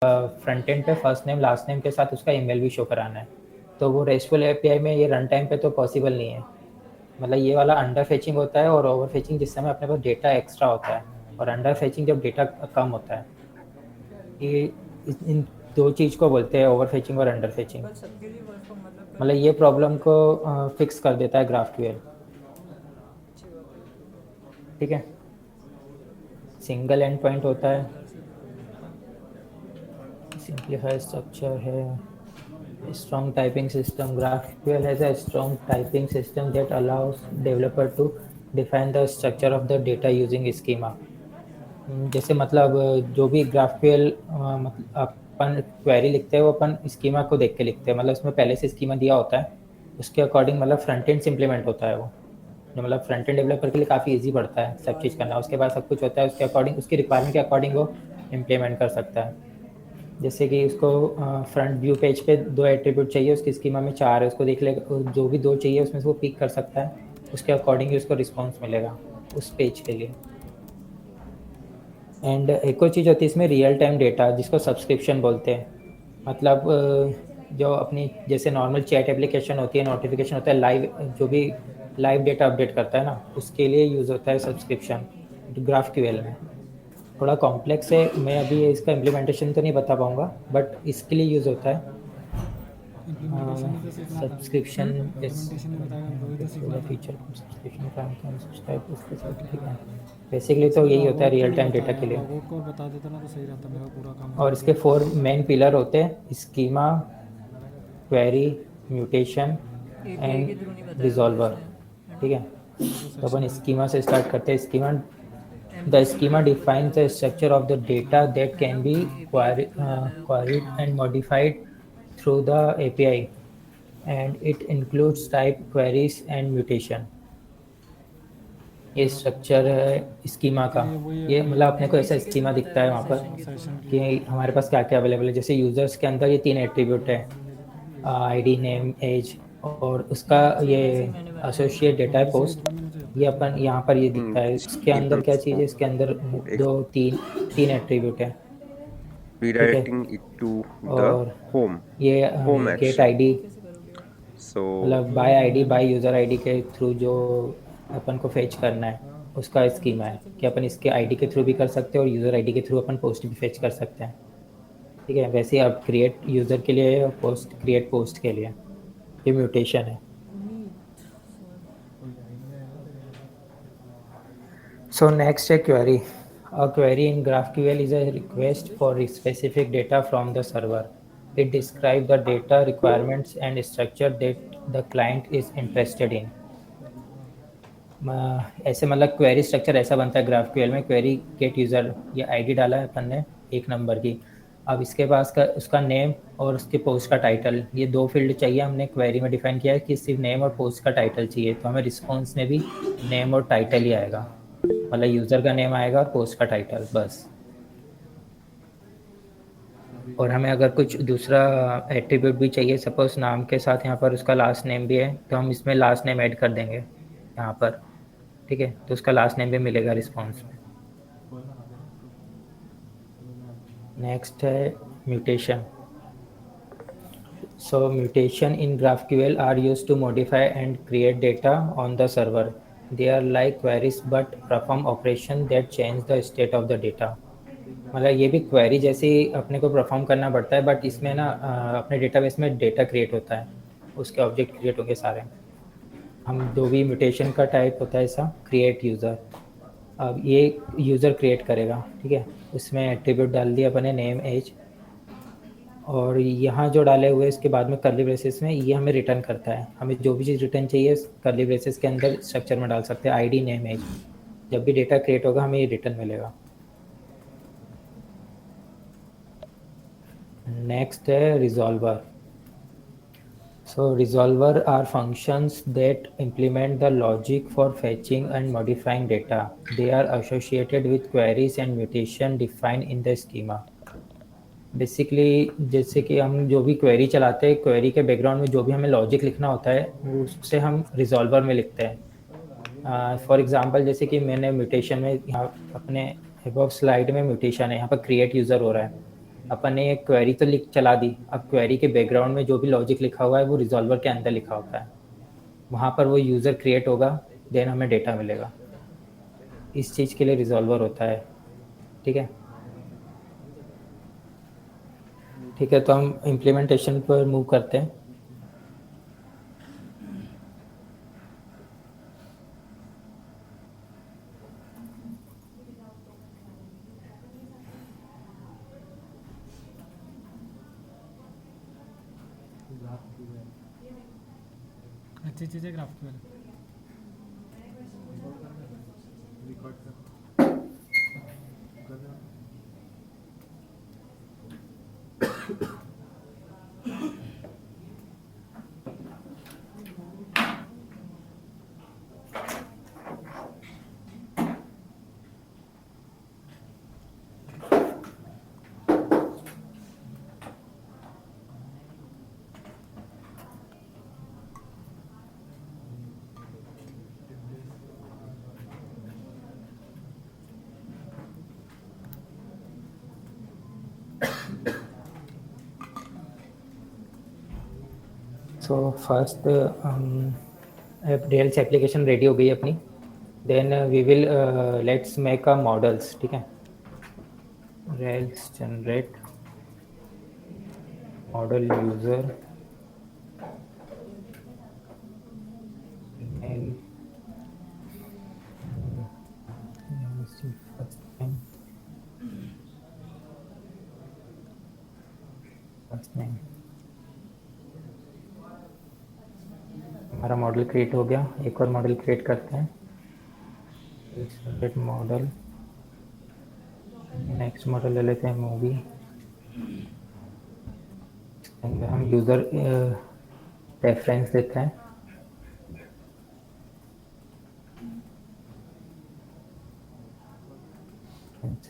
Front end पे first name last name के साथ उसका ईमेल भी शो कराना है, तो वो रेस्टफुल एपीआई में ये रन टाइम पे तो पॉसिबल नहीं है। मतलब ये वाला अंडर फेचिंग होता है और ओवर फेचिंग जिस समय अपने पास डेटा एक्स्ट्रा होता है, और अंडर फेचिंग जब डेटा कम होता है। ये इन दो चीज़ को बोलते हैं ओवर फेचिंग और अंडर फेचिंग। मतलब ये प्रॉब्लम को फिक्स कर देता है ग्राफक्यूएल। ठीक है, सिंगल एंड पॉइंट होता है, सिंप्लीफाइड स्ट्रक्चर है, strong typing system. GraphQL has a strong typing system that allows developer to define the structure of the data using schema. जैसे मतलब जो भी GraphQL अपन क्वेरी लिखते हैं वो अपन स्कीमा को देख के लिखते हैं, मतलब उसमें पहले से स्कीमा दिया होता है, उसके अकॉर्डिंग मतलब फ्रंट एंड इम्प्लीमेंट होता है वो, जो मतलब फ्रंट एंड डेवलपर के लिए काफ़ी इजी पड़ता है सब चीज़ करना। उसके बाद सब कुछ होता है उसके अकॉर्डिंग, उसकी रिक्वायरमेंट के अकॉर्डिंग वो इम्प्लीमेंट कर सकता है। जैसे कि उसको फ्रंट व्यू पेज पे 2 एट्रीब्यूट चाहिए, उसकी स्कीमा में 4 है, उसको देख लेगा जो भी 2 चाहिए उसमें से वो पिक कर सकता है, उसके अकॉर्डिंग ही उसको रिस्पॉन्स मिलेगा उस पेज के लिए। एंड एक और चीज़ होती है इसमें रियल टाइम डेटा, जिसको सब्सक्रिप्शन बोलते हैं। मतलब जो अपनी जैसे नॉर्मल चैट एप्लीकेशन होती है, नोटिफिकेशन होता है, लाइव जो भी लाइव डेटा अपडेट करता है ना, उसके लिए यूज़ होता है सब्सक्रिप्शन ग्राफक्यूएल में। थोड़ा कॉम्प्लेक्स है, मैं अभी इसका इम्प्लीमेंटेशन तो नहीं बता पाऊंगा, बट इसके लिए यूज़ होता है सब्सक्रिप्शन। फीचर सब्सक्रिप्शन का बेसिकली तो यही होता है रियल टाइम डेटा के लिए। बता देता ना तो सही रहता, मेरा पूरा काम और इसके 4 मेन पिलर होते हैं, schema, query, mutation and resolver. ठीक है, तो अपन स्कीमा से स्टार्ट करते हैं। Schema, the schema defines the structure of the data that can be queried and modified through the API, and it includes type, queries and mutation. ये structure है schema का। ये मतलब अपने को ऐसा स्कीमा दिखता है वहाँ पर कि हमारे पास क्या क्या अवेलेबल है। जैसे यूजर्स के अंदर ये 3 एट्रीब्यूट है, आईडी, नेम, एज, और उसका ये एसोसिएट डेटा है पोस्ट। ये अपन यहाँ पर ये दिखता है। इसके अंदर क्या चीज़ है, इसके अंदर दो तीन तीन एट्रीब्यूट है। ठीक है, redirecting it to the और home ये home get action. ID, So मतलब by ID by user ID के थ्रू जो अपन को फेच करना है उसका स्कीमा है कि अपन इसके आईडी के थ्रू भी कर सकते हैं और यूज़र आईडी के थ्रू अपन पोस्ट भी फेच कर सकते हैं। ठीक है, वैसे ही अब क्रिएट यूज़र के लिए और पोस्ट क्रिएट पोस्ट के लिए ये म्यूटेशन है। So next a query. A query in GraphQL is a request for specific data from the server. It describes the data requirements and structure that the client is interested in. ऐसे मतलब query structure ऐसा बनता है GraphQL में। Query gate user, ये ID डाला है अपन ने 1 नंबर की। अब इसके पास का उसका नेम और उसके पोस्ट का टाइटल, ये 2 फील्ड चाहिए। हमने क्वेरी में डिफाइन किया है कि सिर्फ नेम और पोस्ट का टाइटल चाहिए, तो हमें रिस्पॉन्स में भी नेम और टाइटल ही आएगा, मतलब यूज़र का नेम आएगा और पोस्ट का टाइटल बस। और हमें अगर कुछ दूसरा एट्रीब्यूट भी चाहिए, सपोज नाम के साथ यहाँ पर उसका लास्ट नेम भी है, तो हम इसमें लास्ट नेम ऐड कर देंगे यहाँ पर। ठीक है, तो उसका लास्ट नेम भी मिलेगा रिस्पॉन्स में। नेक्स्ट है mutation. So mutation in GraphQL are used to modify and create data on the server. They are like queries but perform operation that change the state of the data. मतलब ये भी query जैसे ही अपने को perform करना पड़ता है, but इसमें ना अपने डेटाबेस में डेटा क्रिएट होता है, उसके ऑब्जेक्ट क्रिएट होंगे सारे। हम जो भी म्यूटेशन का टाइप होता है ऐसा क्रिएट यूज़र, अब ये यूज़र क्रिएट करेगा। ठीक है, उसमें एट्रीब्यूट डाल दिया अपने नेम, एज, और यहाँ जो डाले हुए इसके बाद में कर्ली ब्रेसेस में ये हमें रिटर्न करता है। हमें जो भी चीज़ रिटर्न चाहिए कर्ली ब्रेसेस के अंदर स्ट्रक्चर में डाल सकते हैं, आईडी, नेम, एज। जब भी डेटा क्रिएट होगा हमें ये रिटर्न मिलेगा। नेक्स्ट है resolver. So resolver are functions that implement the logic for fetching and modifying data. They are associated with queries and mutation defined in the schema. Basically जैसे कि हम जो भी क्वेरी चलाते हैं, क्वेरी के बैकग्राउंड में जो भी हमें लॉजिक लिखना होता है उससे हम रिजॉल्वर में लिखते हैं। फॉर एग्जांपल जैसे कि मैंने म्यूटेशन में यहाँ अपने अबव स्लाइड में म्यूटेशन है, यहाँ पर क्रिएट यूज़र हो रहा है, अपन ने एक क्वेरी तो लिख चला दी, अब क्वेरी के बैकग्राउंड में जो भी लॉजिक लिखा हुआ है वो रिजॉल्वर के अंदर लिखा होता है, वहाँ पर वो यूज़र क्रिएट होगा, देन हमें डेटा मिलेगा। इस चीज़ के लिए रिजॉल्वर होता है। ठीक है, ठीक है, तो हम इम्प्लीमेंटेशन पर मूव करते हैं। अच्छी चीज़ है GraphQL. So first Rails application ready हो गई अपनी, then we will let's make a models. ठीक है, Rails generate model user email, let me see first name। हमारा मॉडल क्रिएट हो गया, एक और मॉडल क्रिएट करते हैं, जनरेट मॉडल। नेक्स्ट मॉडल ले लेते हैं मूवी, हम यूज़र रेफरेंस देते हैं।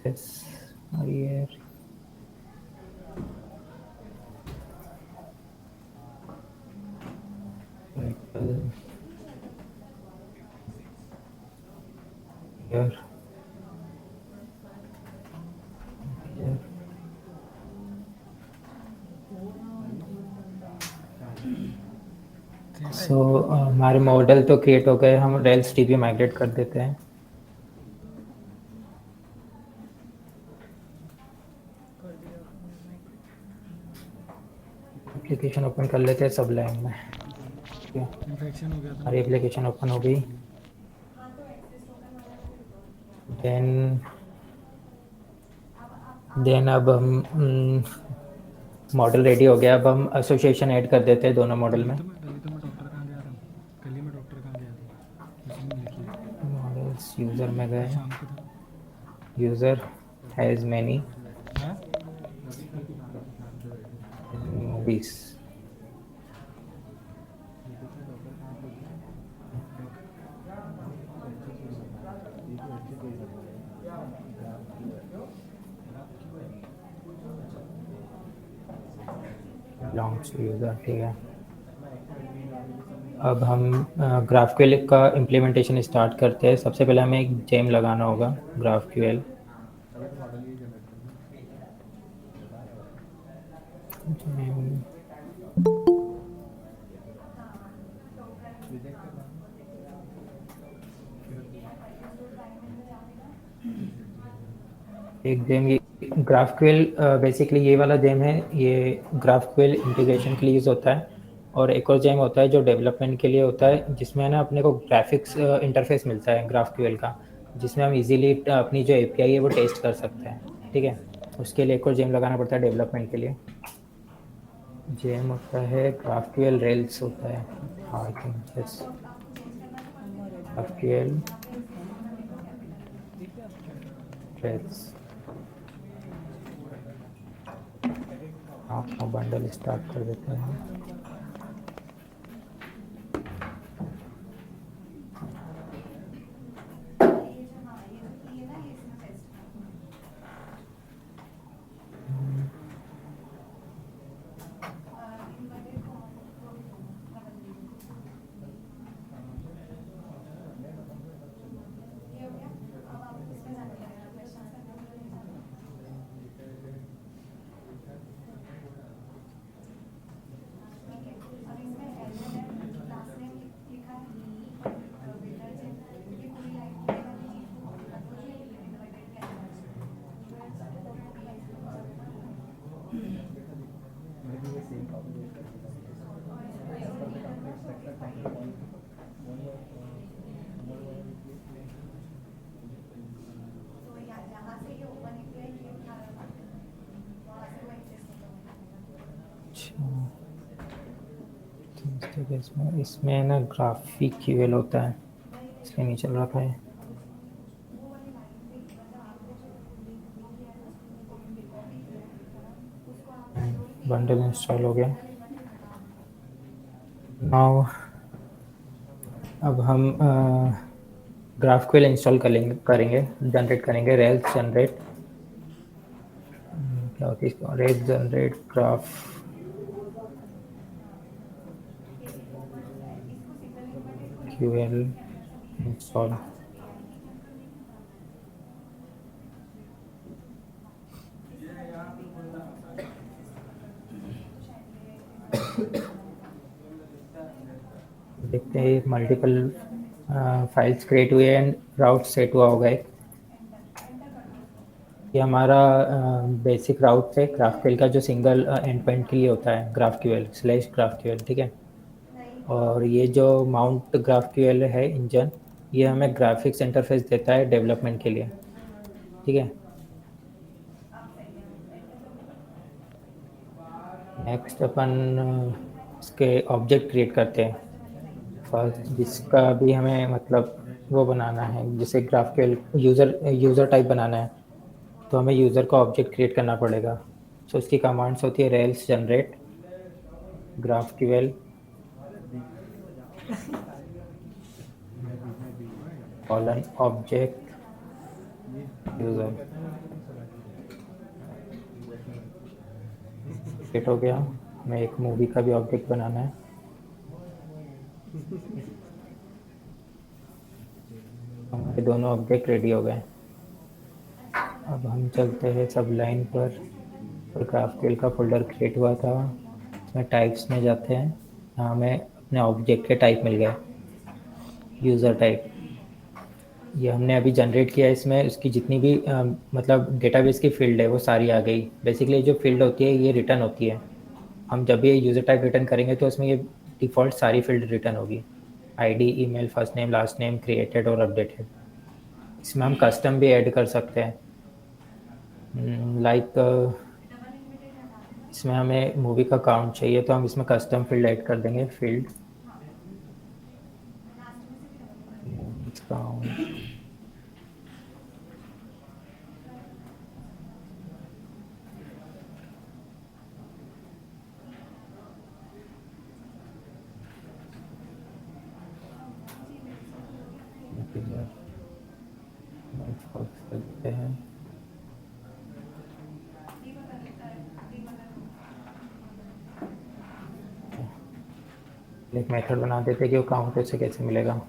Here here here सो हमारे मॉडल तो क्रिएट हो गए, हम रेल्स टीपी माइग्रेट कर देते हैं। एप्लीकेशन ओपन कर लेते हैं सबलाइन में। इन्फेक्शन हो गया था। हमारी एप्लीकेशन ओपन हो गई, देन अब हम मॉडल रेडी हो गया, अब हम एसोसिएशन ऐड कर देते हैं दोनों मॉडल में। कल ही तो मैं डॉक्टर कहाँ गया था, कल ही मैं डॉक्टर कहाँ गया था, इसमें लिखिए मॉडल्स यूज़र में गए, शाम को था। यूज़र हैज़ मैनी हाँ मूवीज। लॉन्च यूज़र, ठीक है। अब हम ग्राफक्यूएल का इम्प्लीमेंटेशन स्टार्ट करते हैं। सबसे पहले हमें एक जेम लगाना होगा, ग्राफक्यूएल। एक जेम, ये ग्राफक्यूएल बेसिकली ये वाला जेम है, ये ग्राफक्यूएल इंटीग्रेशन के लिए यूज़ होता है। और एक और जेम होता है जो डेवलपमेंट के लिए होता है, जिसमें ना अपने को ग्राफिक्स इंटरफेस मिलता है ग्राफक्यूएल का, जिसमें हम इजीली अपनी जो एपीआई है वो टेस्ट कर सकते हैं। ठीक है, उसके लिए एक और जेम लगाना पड़ता है डेवलपमेंट के लिए। जेम होता है ग्राफक्यूएल रेल्स होता है, हाँ I think yes, GraphQL rails. हाँ, बंडल स्टार्ट कर देते हैं। अच्छा, तो इस तरीके इसमें ना ग्राफिक क्यूएल होता है, इसलिए नहीं चल रहा था ये। बंडल इंस्टॉल हो गया। नाउ अब हम ग्राफक्यूएल इंस्टॉल करेंगे जनरेट करेंगे रेल्स जनरेट, क्या होती है इसको, rails generate graph QL install. देखते हैं मल्टीपल फाइल्स क्रिएट हुए एंड राउट सेट हुआ होगा एक। ये हमारा बेसिक राउट है ग्राफक्यूएल का, जो सिंगल एंड पॉइंट के लिए होता है, ग्राफक्यूएल स्लैश ग्राफक्यूएल, ठीक है। और ये जो माउंट ग्राफक्यूएल है इंजन, ये हमें ग्राफिक्स इंटरफेस देता है डेवलपमेंट के लिए, ठीक है। नेक्स्ट अपन इसके ऑब्जेक्ट क्रिएट करते हैं फर्स्ट, जिसका भी हमें मतलब वो बनाना है, जैसे ग्राफक्यूएल यूज़र टाइप बनाना है, तो हमें यूज़र का ऑब्जेक्ट क्रिएट करना पड़ेगा। सो इसकी कमांड्स होती है Rails generate GraphQL colon object user. Create हो गया। हमें एक मूवी का भी ऑब्जेक्ट बनाना है। हमारे दोनों ऑब्जेक्ट रेडी हो गए। अब हम चलते हैं सब लाइन पर, और ग्राफक्यूएल का फोल्डर क्रिएट हुआ था, इसमें टाइप्स में जाते हैं। यहाँ हमें अपने ऑब्जेक्ट के टाइप मिल गए, यूज़र टाइप। ये हमने अभी जनरेट किया है, इसमें उसकी जितनी भी मतलब डेटाबेस की फील्ड है वो सारी आ गई। बेसिकली जो फील्ड होती है ये रिटर्न होती है। हम जब ये यूज़र टाइप रिटर्न करेंगे तो इसमें ये डिफ़ॉल्ट सारी फील्ड रिटर्न होगी, ID, email, first name, last name, created और अपडेटेड। इसमें हम कस्टम भी ऐड कर सकते हैं, लाइक इसमें हमें मूवी का काउंट चाहिए तो हम इसमें कस्टम फील्ड ऐड कर देंगे, फील्ड काउंट। करते हैं एक मेथड बना देते हैं कि वो काउंट से कैसे मिलेगा।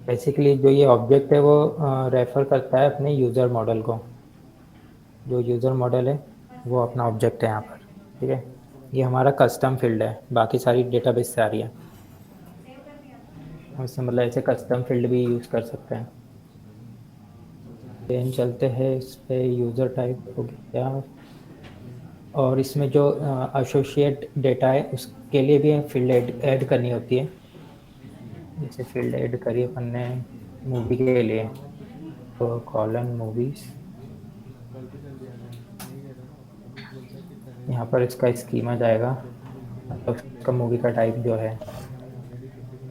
बेसिकली जो ये ऑब्जेक्ट है वो रेफर करता है अपने यूज़र मॉडल को। जो यूज़र मॉडल है वो अपना ऑब्जेक्ट है यहाँ पर, ठीक है। ये हमारा कस्टम फील्ड है, बाकी सारी डेटाबेस से आ रही है। हम इसमें मतलब ऐसे कस्टम फील्ड भी यूज़ कर सकते हैं। देन चलते हैं इस पर, यूज़र टाइप हो गया। और इसमें जो एसोसिएट डेटा है उसके लिए भी फील्ड ऐड करनी होती है। जैसे फील्ड ऐड करी अपन ने मूवी के लिए, तो कॉलन मूवीज, यहाँ पर इसका स्कीमा जाएगा, मतलब उसका मूवी का टाइप जो है,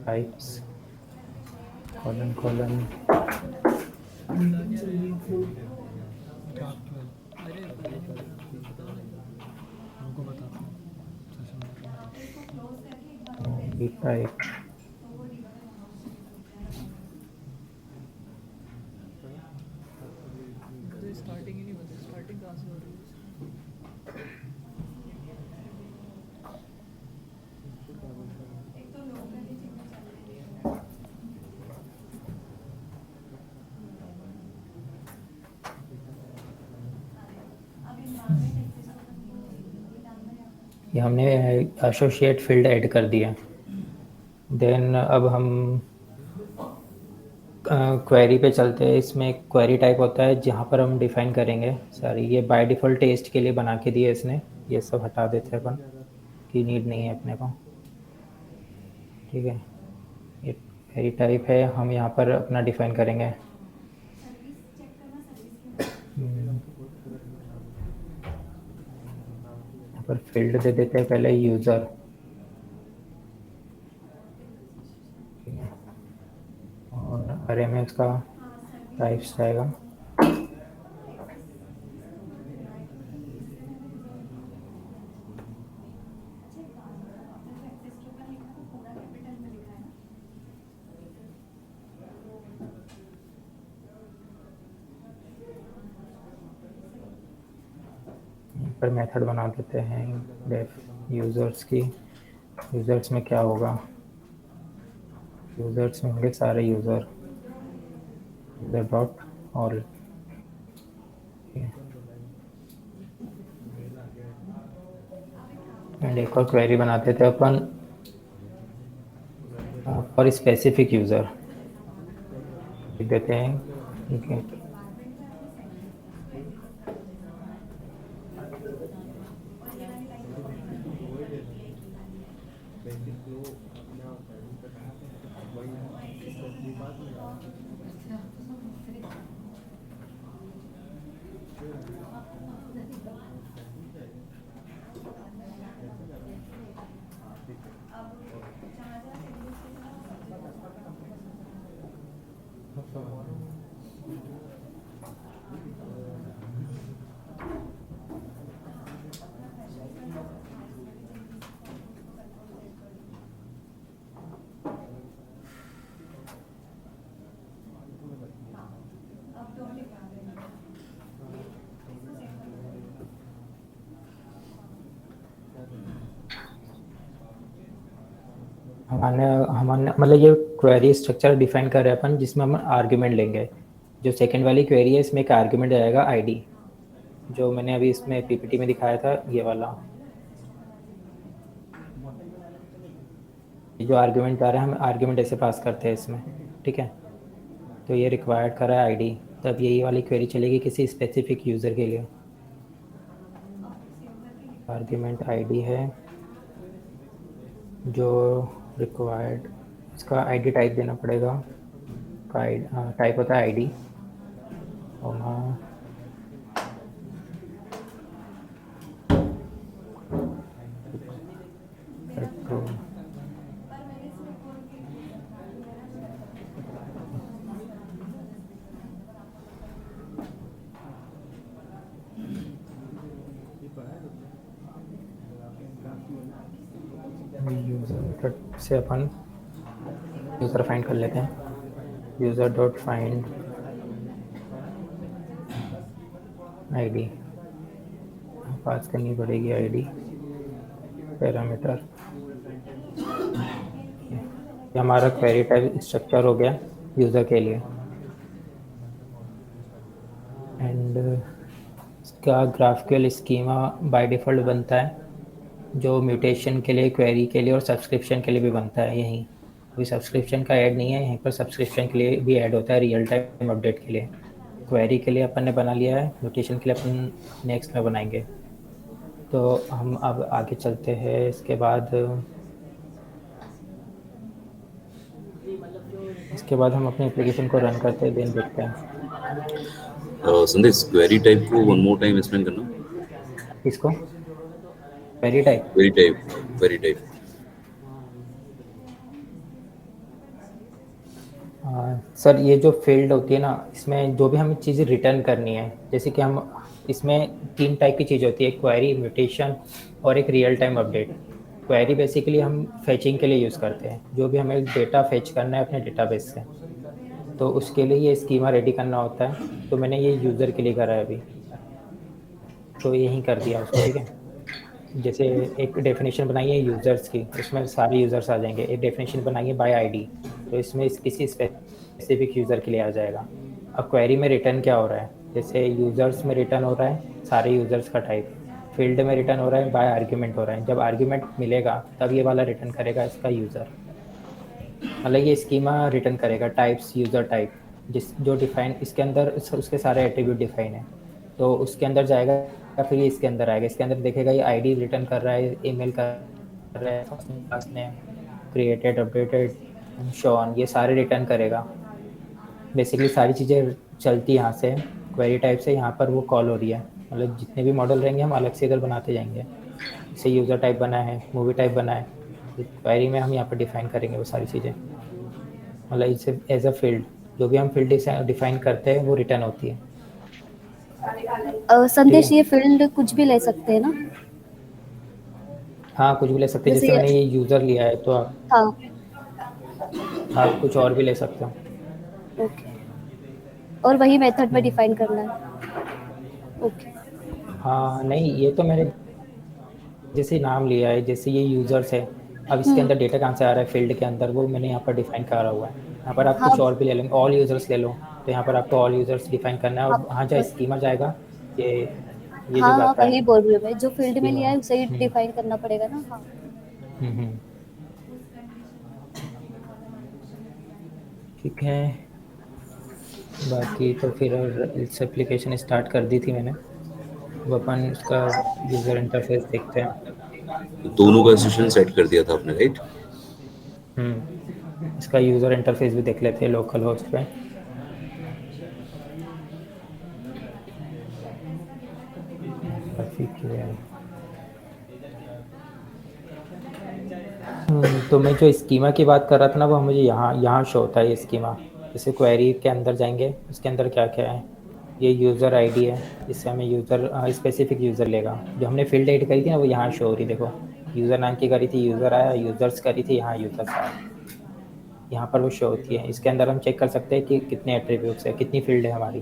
टाइप्स कॉलन कॉलन। हमको बताता हूँ मूवी टाइप स्टार्टिंग ही नहीं बता, स्टार्टिंग कहाँ से हो रही है। ये हमने एसोसिएट फील्ड ऐड कर दिया। देन अब हम क्वेरी पे चलते हैं। इसमें क्वेरी टाइप होता है जहाँ पर हम डिफाइन करेंगे सॉरी ये बाय डिफ़ॉल्ट टेस्ट के लिए बना के दिया इसने, ये सब हटा देते हैं अपन की नीड नहीं है अपने को। ठीक है, ये क्वेरी टाइप है, हम यहाँ पर अपना डिफाइन करेंगे। यहाँ पर फील्ड दे देते हैं पहले यूज़र, और अरे में उसका टाइप्स आएगा। पर मेथड बना देते हैं डेफ यूज़र्स की। यूज़र्स में क्या होगा, यूज़र्स में होंगे सारे यूज़र डॉट ऑल। एंड एक और क्वेरी बनाते थे अपन फॉर स्पेसिफिक यूज़र, लिख देते हैं गेट। हमारे हमारे मतलब ये क्वेरी स्ट्रक्चर डिफाइन कर रहे हैं अपन, जिसमें हम आर्ग्यूमेंट लेंगे। जो सेकंड वाली क्वेरी है इसमें एक आर्ग्यूमेंट आएगा आईडी, जो मैंने अभी इसमें पीपीटी में दिखाया था ये वाला। जो आर्ग्यूमेंट आ रहा है हम आर्ग्यूमेंट ऐसे पास करते हैं इसमें। ठीक है, तो ये रिक्वायर्ड कर रहा है आईडी, तब यही वाली क्वेरी चलेगी किसी स्पेसिफिक यूज़र के लिए। आर्ग्यूमेंट आईडी है जो रिक्वायर्ड, इसका आईडी टाइप देना पड़ेगा। टाइप होता है आईडी और यूज़र से अपन यूज़र फाइंड कर लेते हैं। यूज़र डॉट फाइंड आईडी पास करनी पड़ेगी, आईडी पैरामीटर। ये हमारा क्वेरी टाइप स्ट्रक्चर हो गया यूज़र के लिए। एंड इसका ग्राफिकल स्कीमा बाय डिफ़ॉल्ट बनता है, जो म्यूटेशन के लिए, क्वेरी के लिए और सब्सक्रिप्शन के लिए भी बनता है यहीं। अभी सब्सक्रिप्शन का ऐड नहीं है यहीं पर, सब्सक्रिप्शन के लिए भी ऐड होता है रियल टाइम अपडेट के लिए। क्वेरी के लिए अपन ने बना लिया है, म्यूटेशन के लिए अपन नेक्स्ट में बनाएंगे। तो हम अब आगे चलते हैं। इसके बाद हम अपने एप्लीकेशन को रन करते हैं, देन देखते हैं। संदेश क्वेरी टाइप को वन मोर टाइम एक्सप्लेन करना। इसको क्वेरी टाइप सर ये जो फील्ड होती है ना, इसमें जो भी हमें चीज़ें रिटर्न करनी है, जैसे कि हम इसमें 3 टाइप की चीज़ होती है, क्वेरी, म्यूटेशन और एक real time update. Query basically हम फेचिंग के लिए यूज़ करते हैं, जो भी हमें डेटा फेच करना है अपने डेटाबेस से, तो उसके लिए ये स्कीमा रेडी करना होता है। तो मैंने ये यूज़र के लिए करा है अभी, तो यही कर दिया उसको। ठीक है, जैसे एक डेफिनेशन बनाई है यूज़र्स की, उसमें सारे यूज़र्स आ जाएंगे। एक डेफिनेशन बनाई है बाय आईडी, तो इसमें किसी स्पेसिफिक यूज़र के लिए आ जाएगा। अब क्वेरी में रिटर्न क्या हो रहा है, जैसे यूज़र्स में रिटर्न हो रहा है सारे यूज़र्स का टाइप, फील्ड में रिटर्न हो रहा है, बाय आर्ग्यूमेंट हो रहा है। जब आर्ग्यूमेंट मिलेगा तब ये वाला रिटर्न करेगा इसका यूज़र। मतलब ये स्कीमा रिटर्न करेगा टाइप्स, यूज़र टाइप, जिस जो डिफाइन इसके अंदर उसके सारे एट्रीब्यूट डिफाइन है। तो उसके अंदर जाएगा, फिर ये इसके अंदर आएगा, इसके अंदर देखेगा ये आईडी रिटर्न कर रहा है, ईमेल कर रहा है, first name last name, created, updated, show on, ये सारे रिटर्न करेगा। बेसिकली सारी चीज़ें चलती यहाँ से, क्वेरी टाइप से यहाँ पर वो कॉल हो रही है। मतलब जितने भी मॉडल रहेंगे हम अलग से इधर बनाते जाएंगे। जैसे यूज़र टाइप बना है, मूवी टाइप बना है, क्वेरी में हम यहाँ पर डिफाइन करेंगे वो सारी चीज़ें। मतलब इसे एज अ फील्ड, जो भी हम फील्ड डिफाइन करते हैं वो रिटर्न होती है। संदेश, ठीक ये है। फील्ड कुछ भी ले सकते हैं ना? हाँ, कुछ भी ले सकते हैं। जैसे जैसे मैंने ये यूज़र लिया है तो हाँ, आप कुछ और भी ले सकते हो। ओके। और वही मेथड में डिफाइन करना है। ओके। हाँ नहीं, ये तो मैंने जैसे नाम लिया है, जैसे ये यूज़र्स है, अब इसके अंदर डेटा कहाँ से आ रहा है फील्ड के अंदर, वो मैंने यहाँ पर डिफाइन करा हुआ है। यहाँ पर आप हाँ कुछ और भी ले लेंगे, ऑल यूज़र्स ले लो, तो यहाँ पर आपको ऑल यूज़र्स डिफाइन करना है। और हाँ वहाँ जहाँ स्कीमा जाएगा, ये जो हाँ हाँ, जाता है वही बोल रही हूँ मैं, जो फील्ड में स्कीमा लिया में। है उसे ही डिफाइन करना पड़ेगा ना। हाँ। हम्म। ठीक है, बाकी तो फिर इस एप्लीकेशन स्टार्ट कर दी थी मैंने। अब अपन उसका यूज़र इंटरफेस देखते हैं। दोनों का सेशन सेट कर दिया था आपने, राइट? इसका यूज़र इंटरफेस भी देख लेते हैं लोकल होस्ट पे। ठीक है। तो मैं जो स्कीमा की बात कर रहा था ना, वो मुझे यहाँ शो होता है ये स्कीमा। जैसे क्वेरी के अंदर जाएंगे, उसके अंदर क्या क्या है, ये यूज़र आईडी है, इससे हमें यूज़र स्पेसिफिक यूज़र लेगा। जो हमने फील्ड ऐड करी थी ना, वो यहाँ शो हो रही, देखो यूज़र नाम की करी थी, यूज़र आया, यूज़र्स करी थी, यहाँ यूज़र्स आया, यहाँ पर वो शो होती है। इसके अंदर हम चेक कर सकते हैं कि कितने एट्रीब्यूट्स है, कितनी फील्ड है हमारी,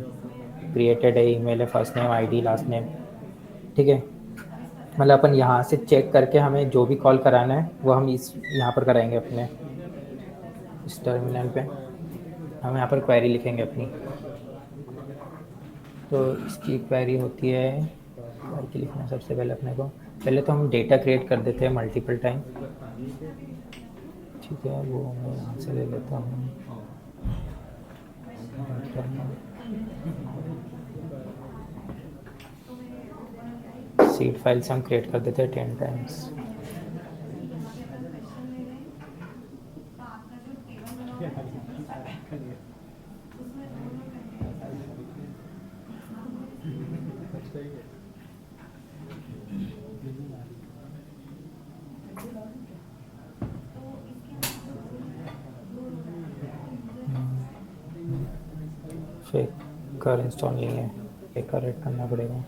क्रिएटेड है, ईमेल है, first name, ID, last name. ठीक है, मतलब अपन यहाँ से चेक करके हमें जो भी कॉल कराना है वो हम इस यहाँ पर कराएंगे अपने इस टर्मिनल पे। हम यहाँ पर क्वेरी लिखेंगे अपनी। तो इसकी क्वेरी होती है, क्वेरी लिखना सबसे पहले अपने को, पहले तो हम डेटा क्रिएट कर देते हैं मल्टीपल टाइम। ठीक है, वो मैं यहाँ से ले लेता हूँ। सीड फाइल्स हम क्रिएट कर देते हैं 10 टाइम्स। फेकर इंस्टॉल नहीं है, फेकर ऐड करना पड़ेगा।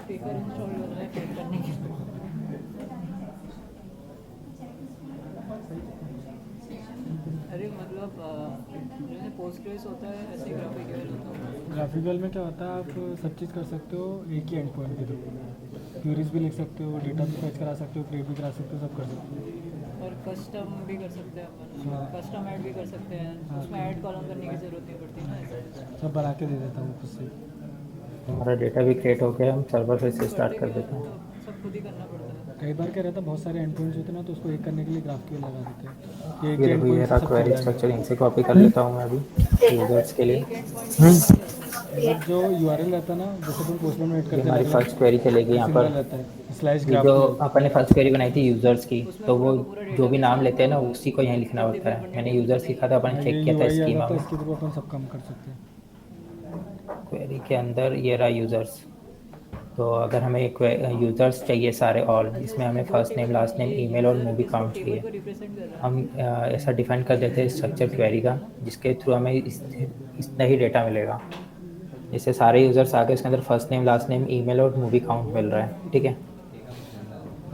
पेपर इंस्टॉल कर रहा है चेक करने के लिए। अरे मतलब जैसे पोस्टग्रेस होता है ऐसे ग्राफिकल होता है। ग्राफिकल में क्या होता है, आप सब चीज़ कर सकते हो एक ही एंड पॉइंट के थ्रू। क्यूरीज भी लिख सकते हो, डेटा भी फैच करा सकते हो, क्रिएट भी करा सकते हो, सब कर सकते हो। और कस्टम भी कर सकते हैं अपन, हाँ। कस्टम ऐड भी कर सकते हैं। हाँ। उसमें ऐड कॉलम करने की ज़रूरत नहीं पड़ती ना ऐसे। सब बना के दे देता हूँ खुद से। हमारा डेटा भी क्रिएट हो गया, हम सर्वर फिर से स्टार्ट कर देते हैं। तो सब खुद ही करना पड़ता है। कई बार क्या रहता है, बहुत सारे एंड पॉइंट्स होते हैं ना, तो उसको एक करने के लिए ग्राफिकल लगा देते हैं कि एक ये एंड देखो, ये पॉइंट रहा से सब क्वेरी चल जाएगा। स्ट्रक्चर, इनसे कॉपी कर लेता हूँ मैं अभी यूजर्स के लिए। मतलब जो यूआरएल रहता है ना, जैसे अपन पोस्टमैन में ऐड ये करते हमारी फर्स्ट क्वेरी चलेगी यहाँ सिंगल पर। रहता है स्लैश ये जो ग्राफ। अपन ने फर्स्ट क्वेरी बनाई थी यूजर्स की, तो वो जो भी नाम लेते हैं ना उसी को यहाँ लिखना होता है। मैंने यूजर्स लिखा था, अपन ये चेक किया था यूआई आ स्कीमा जाता है, में। इसके थ्रू अपन सब काम कर सकते हैं। क्वेरी के अंदर ये रहा यूजर्स। तो अगर हमें यूजर्स चाहिए सारे ऑल, इसमें हमें first name, last name, email और मूवी काउंट चाहिए। रिप्रेजेंट कर रहा है। हम ऐसा डिफाइन कर देते हैं स्ट्रक्चर क्वेरी का, जिसके थ्रू हमें इतना ही डेटा मिलेगा। जैसे सारे यूजर्स आ गए, इसके अंदर first name, last name, email और मूवी काउंट मिल रहा है। ठीक है,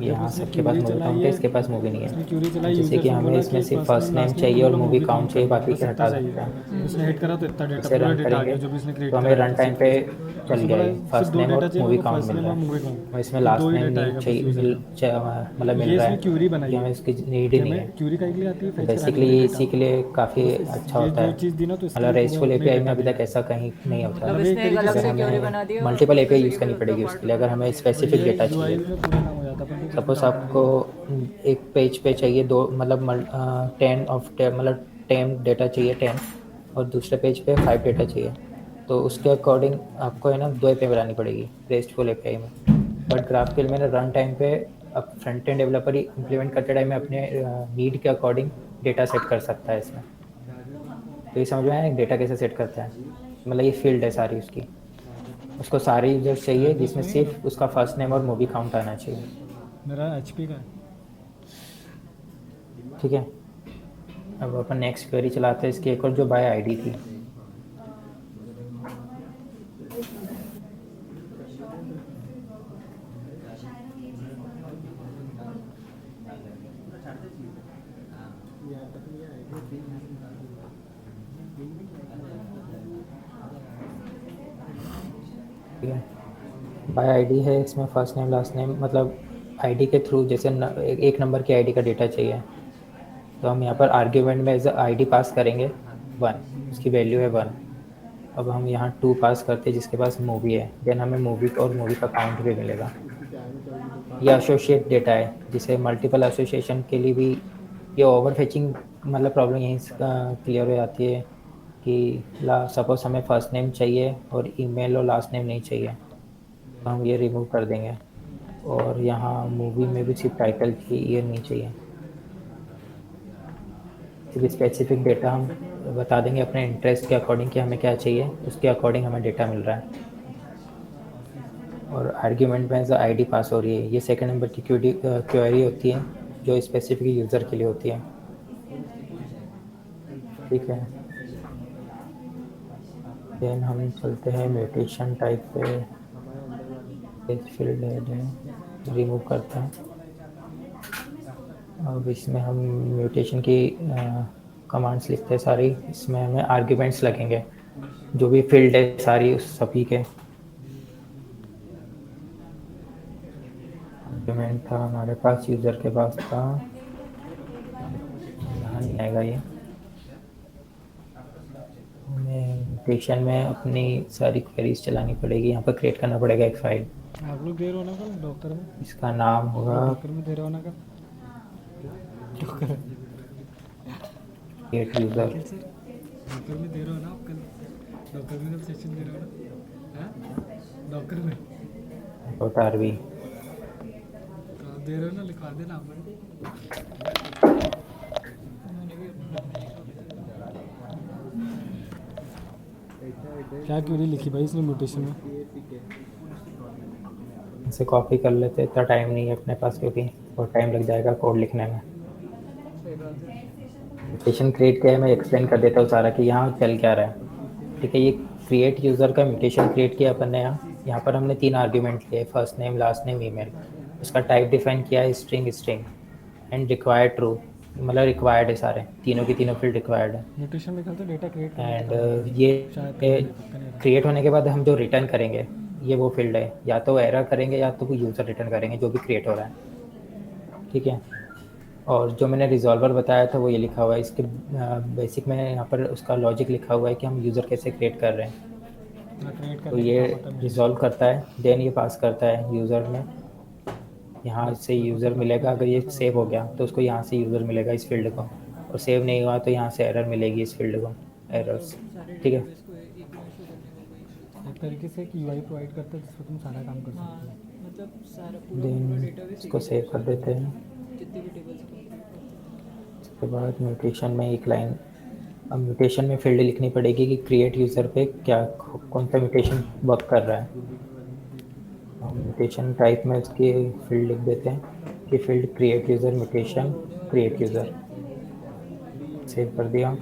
यहाँ इसने सबके पास क्यूरी मूवी चलाई काउंट है, है, इसके पास मूवी नहीं इसने है। क्यूरी चलाई जैसे यूजर कि से हमें बोला इसमें कि सिर्फ first first name name last name चाहिए और बोला मूवी मूवी काउंट काउंट चाहिए, करना बाकी बस के इतना हटा चाहिए। सकते हैं। इसने हिट करा तो इतना डेटा इसे पूरा रन डेटा आ करेंगे गया जो भी इसने क्रिएट तो हमें कराया रन था टाइम पे सिर्फ चल उसने गया बोला ये, सिर्फ फर्स्ट दो नेम डेटा और चाहिए मूवी मेरे को, काउंट फर्स्ट मिल नेम रहा और है। मूवी काउंट, और इसमें तो दो लास्ट ही नेम डेटा नहीं आएगा बस यूजर का। चाहिए, मतलब मिल ये रहा इसने है, क्यूरी बनाई क्योंकि है हमें इसकी नीड ही कि नहीं हमें है। क्यूरी का के लिए आती है तो फेच कराने के बेसिकली लिए ये डेटा। इसी के लिए काफ़ी बस अच्छा ये होता जो है। चीज़ दी ना तो इसके मतलब लिए पूरा रेस्टफुल अपने एपीआई में डेटा अभी दिया। तक ऐसा कहीं नहीं होता मतलब मतलब एक इसने एक तरीके अलग से फिर से क्यूरी हमें बना दी है और मल्टीपल एपीआई जैसे यूज़ कि करनी फिर उसका पड़ेगी पार्ट उसके लिए, अगर बना हमें दिया। स्पेसिफिक ये डेटा यूआई चाहिए। में पूरा काम हो जाता है पर कुछ सपोज काम करना आपको नहीं एक पेज पे चाहिए दो, मतलब 10 मतलब 10 डेटा चाहिए, 10, और दूसरे पेज पे 5 डेटा चाहिए, तो उसके अकॉर्डिंग आपको है ना 2 एपीआई बनानी पड़ेगी रेस्टफुल एपीआई में। बट ग्राफक्यूएल में ना रन टाइम पे अब फ्रंट एंड डेवलपर ही इम्प्लीमेंट करते टाइम में अपने नीड के अकॉर्डिंग डेटा सेट कर सकता है इसमें। तो ये समझ में आया डेटा कैसे सेट करता है, मतलब ये फील्ड है सारी उसकी, उसको सारे यूजर्स चाहिए शायद जिसमें इसमें सिर्फ उसका फर्स्ट नेम और मूवी काउंट आना चाहिए। मेरा एचपी का है। ठीक है, अब अपन नेक्स्ट क्वेरी चलाते हैं इसकी, एक और जो बाय आईडी थी। ठीक है, बाय आईडी है, इसमें फर्स्ट नेम लास्ट नेम, मतलब आईडी के थ्रू जैसे एक नंबर की आईडी का डेटा चाहिए, तो हम यहाँ पर आर्ग्यूमेंट में एज आईडी पास करेंगे 1, उसकी वैल्यू है 1। अब हम यहाँ 2 पास करते हैं जिसके पास मूवी है, देन हमें मूवी और मूवी का काउंट भी मिलेगा। ये एसोसिएट डेटा है, जिसे मल्टीपल एसोसिएशन के लिए भी ये ओवरफेचिंग मतलब प्रॉब्लम यहीं क्लियर हो जाती है कि सपोज हमें फर्स्ट नेम चाहिए और ईमेल और लास्ट नेम नहीं चाहिए, तो हम ये रिमूव कर देंगे। और यहाँ मूवी में भी सिर्फ टाइटल चाहिए, ये नहीं चाहिए। सिर्फ स्पेसिफिक डेटा हम बता देंगे अपने इंटरेस्ट के अकॉर्डिंग कि हमें क्या चाहिए, उसके अकॉर्डिंग हमें डेटा मिल रहा है। और आर्ग्यूमेंट में आईडी पास हो रही है, ये सेकंड नंबर की क्वेरी होती है जो स्पेसिफिक यूज़र के लिए होती है। ठीक है, देन हम चलते हैं म्यूटेशन टाइप पे, पेज फील्ड है रिमूव करते हैं। अब इसमें हम म्यूटेशन की कमांड्स लिखते हैं सारी, इसमें हमें आर्ग्यूमेंट्स लगेंगे जो भी फील्ड है सारी उस सभी के। आर्ग्यूमेंट था हमारे पास, यूज़र के पास था, यहाँ नहीं आएगा ये। हमें म्यूटेशन में अपनी सारी क्वेरीज चलानी पड़ेगी, यहाँ पर क्रिएट करना पड़ेगा एक फाइल, आप लोग दे रहे हो ना कल डॉक्टर में, इसका नाम होगा डॉक्टर में दे रहे हो ना कल क्रिएट यूज़र। डॉक्टर में दे रहे हो ना आप कल, डॉक्टर में कल सेशन दे रहे हो ना, हैं डॉक्टर में .rb तो आप दे रहे हो ना, लिखवा देना आप। क्या क्यूरी लिखी भाई इसने म्यूटेशन में? इसे कॉपी कर लेते, इतना टाइम नहीं है अपने पास क्योंकि बहुत टाइम लग जाएगा कोड लिखने में। म्यूटेशन क्रिएट किया है, मैं एक्सप्लेन कर देता हूँ सारा कि यहाँ चल क्या रहा है। ठीक है, ये क्रिएट यूज़र का म्यूटेशन क्रिएट किया अपन ने यहाँ पर हमने 3 आर्ग्यूमेंट लिए, first name last name email. उसका टाइप डिफाइन किया है स्ट्रिंग एंड रिक्वायर्ड ट्रू, मतलब रिक्वायर्ड है सारे, तीनों की तीनों फील्ड रिक्वायर्ड है। म्यूटेशन लिखा तो डेटा क्रिएट एंड ये क्रिएट होने के बाद हम जो रिटर्न करेंगे ये वो फील्ड है, या तो एरर करेंगे या तो यूज़र रिटर्न करेंगे जो भी क्रिएट हो रहा है। ठीक है, और जो मैंने रिजॉल्वर बताया था वो ये लिखा हुआ है, इसके बेसिक में यहाँ पर उसका लॉजिक लिखा हुआ है कि हम यूज़र कैसे क्रिएट कर रहे हैं। तो ये रिजॉल्व करता है, देन ये पास करता है यूज़र में, यहाँ से यूज़र मिलेगा, अगर ये सेव हो गया तो उसको यहाँ से यूज़र मिलेगा इस फील्ड को, और सेव नहीं हुआ तो यहाँ से एरर मिलेगी इस फील्ड को, एरर्स। ठीक है, एक तरीके से एक यूआई प्रोवाइड करता है जिसमें तुम सारा काम कर सकते हो। मतलब सारा पूरा देन डेटाबेस इसको सेव कर देते हैं। जितने भी टेबल्स उसके बाद म्यूटेशन में एक लाइन, अब म्यूटेशन में फील्ड लिखनी पड़ेगी कि क्रिएट यूज़र पे क्या कौन सा म्यूटेशन वर्क कर रहा है। म्यूटेशन टाइप में इसकी फील्ड लिख देते हैं कि field create user mutation create user. Save कर दिया,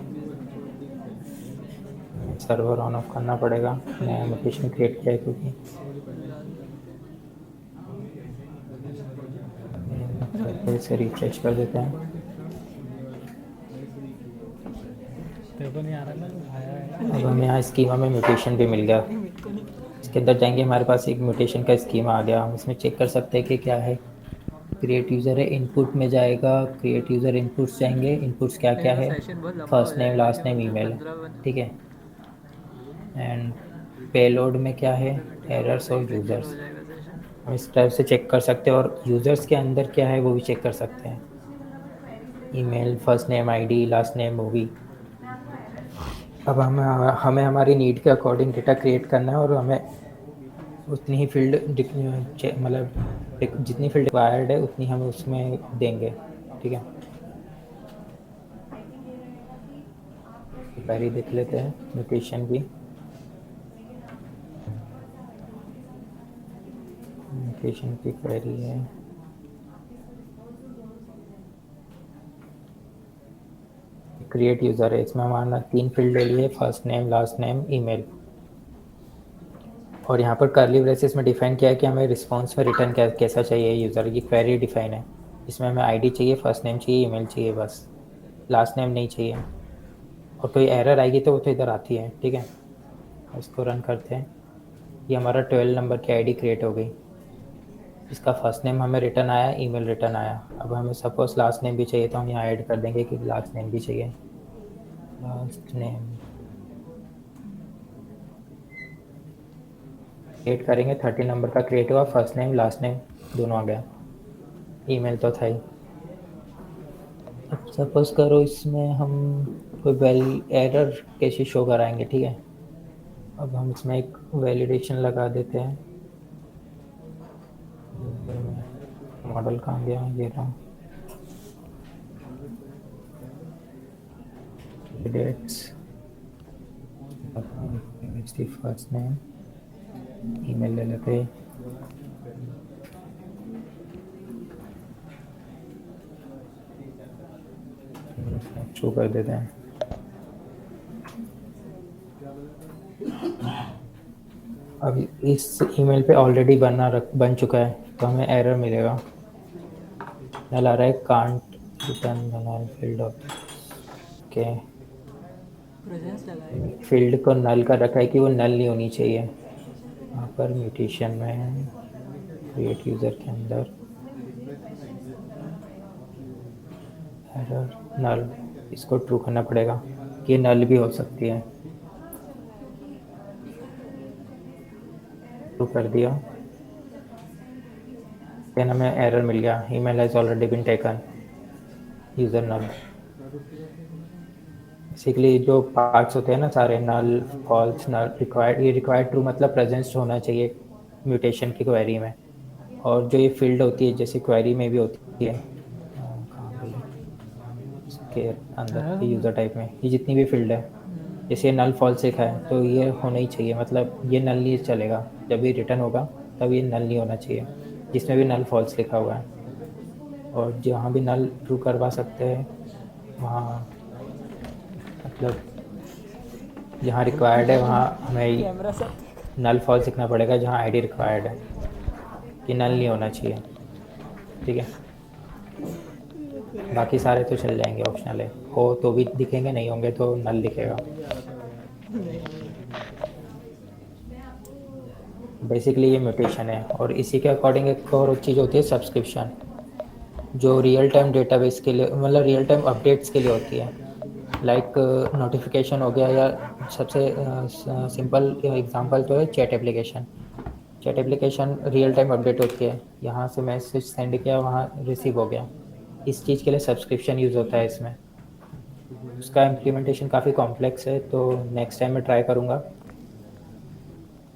सर्वर ऑन ऑफ करना पड़ेगा, नया म्यूटेशन क्रिएट किया है क्योंकि फिर से रिफ्रेश कर देते हैं। तेरे को नहीं आ रहा ना, आया है ना। अब हमें यहाँ स्कीमा में म्यूटेशन भी मिल गया। इसके अंदर जाएंगे, हमारे पास एक म्यूटेशन का स्कीमा आ गया। हम इसमें चेक कर सकते हैं कि क्या है। क्रिएट यूज़र है, इनपुट में जाएगा, क्रिएट यूज़र इनपुट्स जाएंगे। इनपुट्स क्या क्या मेरा है, सेशन बहुत लंबा हो फर्स्ट नेम जाएगा लास्ट क्या, नेम मतलब ईमेल, 15 ठीक है। एंड पेलोड में क्या है, मिनट एरर्स और रिफ्रेक्शन हो यूज़र्स। जाएगा सेशन। हम इस टाइप से चेक कर सकते हैं, और यूज़र्स के अंदर क्या है वो भी चेक कर सकते हैं। Email, first name, ID, last name, movie. अब हमें हमारी नीड के अकॉर्डिंग डेटा क्रिएट करना है, और हमें उतनी ही फील्ड मतलब जितनी फील्ड रिक्वायर्ड है उतनी हम उसमें देंगे, ठीक है। क्वेरी देख लेते हैं म्यूटेशन की। म्यूटेशन की क्वेरी है, क्रिएट यूज़र है। इसमें हमारा 3 फील्ड ले लिए, first name, last name, email. और यहाँ पर कर्ली ब्रेसेस में डिफाइन किया है कि हमें रिस्पॉन्स में रिटर्न कैसा चाहिए। यूज़र की क्वेरी डिफाइन है, इसमें हमें आईडी चाहिए, फर्स्ट नेम चाहिए, ईमेल चाहिए, बस लास्ट नेम नहीं चाहिए। और कोई एरर आएगी तो वो तो इधर आती है, ठीक है। इसको रन करते हैं। ये हमारा 12 नंबर की आईडी क्रिएट हो गई। इसका फर्स्ट नेम हमें रिटर्न आया, ईमेल रिटर्न आया। अब हमें सपोज लास्ट नेम भी चाहिए, तो हम यहाँ ऐड कर देंगे कि लास्ट नेम भी चाहिए। लास्ट नेम क्रिएट करेंगे, 30 नंबर का क्रिएट हुआ, फर्स्ट नेम लास्ट नेम दोनों आ गया। ईमेल तो था ही। अब सपोज करो इसमें हम कोई एरर कैसे शो कराएंगे, ठीक है। अब हम इसमें एक वैलिडेशन लगा देते हैं। मॉडल कहाँ गया, ये रहा। डेट्स, फर्स्ट नेम, ईमेल ले लेते हैं। शो कर देते हैं। अब इस ईमेल पे ऑलरेडी बन चुका है, तो हमें एरर मिलेगा। नल आ रहा है, can't return null field of के। प्रेजेंस लगाएंगे। फील्ड को नल का रखा है कि वो नल नहीं होनी चाहिए। यहाँ पर म्यूटेशन में क्रिएट यूज़र के अंदर एरर नल, इसको ट्रू करना पड़ेगा कि ये नल भी हो सकती है। ट्रू कर दिया, देन हमें एरर मिल गया, email has already been taken, user null. Basically जो पार्ट्स होते हैं ना सारे, नल, फॉल्स, नल, रिक्वायर्ड, ये रिक्वायर्ड ट्रू मतलब प्रेजेंस होना चाहिए म्यूटेशन की क्वेरी में। और जो ये फील्ड होती है जैसे क्वेरी में भी होती है, इसके अंदर यूज़र टाइप में ये जितनी भी फील्ड है, जैसे नल फॉल्स लिखा है तो ये होना ही चाहिए, मतलब ये नल नहीं चलेगा। जब ये रिटर्न होगा तब ये नल नहीं होना चाहिए, जिसमें भी नल फॉल्स लिखा हुआ है। और जहाँ भी नल ट्रू करवा सकते हैं वहाँ, मतलब जहाँ रिक्वायर्ड है वहाँ हमें कैमरा सब नल फॉल्स लिखना पड़ेगा, जहाँ आईडी रिक्वायर्ड है कि नल नहीं होना चाहिए, ठीक है। बाकी सारे तो चल जाएंगे, ऑप्शनल है, हो तो भी दिखेंगे, नहीं होंगे तो नल दिखेगा। बेसिकली ये म्यूटेशन है। और इसी के अकॉर्डिंग एक और चीज़ होती है सब्सक्रिप्शन, जो रियल टाइम डेटाबेस के लिए, मतलब रियल टाइम अपडेट्स के लिए होती है। लाइक नोटिफिकेशन हो गया, या सबसे सिंपल एग्जांपल तो है chat application. Chat application real time update होती है, यहाँ से मैसेज सेंड किया, वहाँ रिसीव हो गया। इस चीज़ के लिए सब्सक्रिप्शन यूज़ होता है इसमें। उसका इम्प्लीमेंटेशन काफ़ी कॉम्प्लेक्स है, तो नेक्स्ट टाइम मैं ट्राई करूँगा।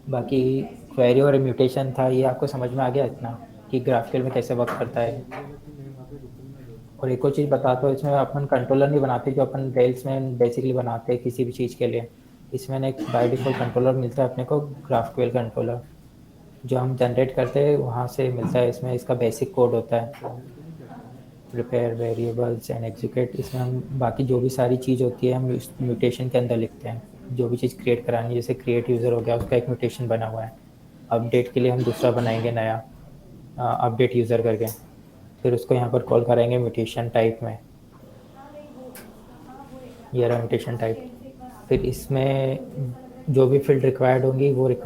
बाकी क्वेरी और म्यूटेशन था, ये आपको समझ में आ गया इतना कि ग्राफिकल में कैसे वर्क करता है। और एक और चीज़ बताता हूँ, इसमें अपन कंट्रोलर नहीं बनाते जो अपन रेल्स में बेसिकली बनाते हैं किसी भी चीज़ के लिए। इसमें एक बाय डिफ़ॉल्ट कंट्रोलर मिलता है अपने को, ग्राफिकल कंट्रोलर, जो हम जनरेट करते हैं वहाँ से मिलता है। इसमें इसका बेसिक कोड होता है, प्रिपेयर वेरिएबल्स एंड एग्जीक्यूट। इसमें हम बाकी जो भी सारी चीज़ होती है हम म्यूटेशन के अंदर लिखते हैं। जो भी चीज़ क्रिएट करानी है, जैसे क्रिएट यूज़र हो गया, उसका एक म्यूटेशन बना हुआ है। अपडेट के लिए हम दूसरा बनाएंगे नया, अपडेट यूज़र करके। फिर उसको यहाँ पर कॉल करेंगे म्यूटेशन टाइप में, ये रहा म्यूटेशन टाइप। फिर इसमें जो भी फील्ड रिक्वायर्ड होंगी वो रिक्वायर्ड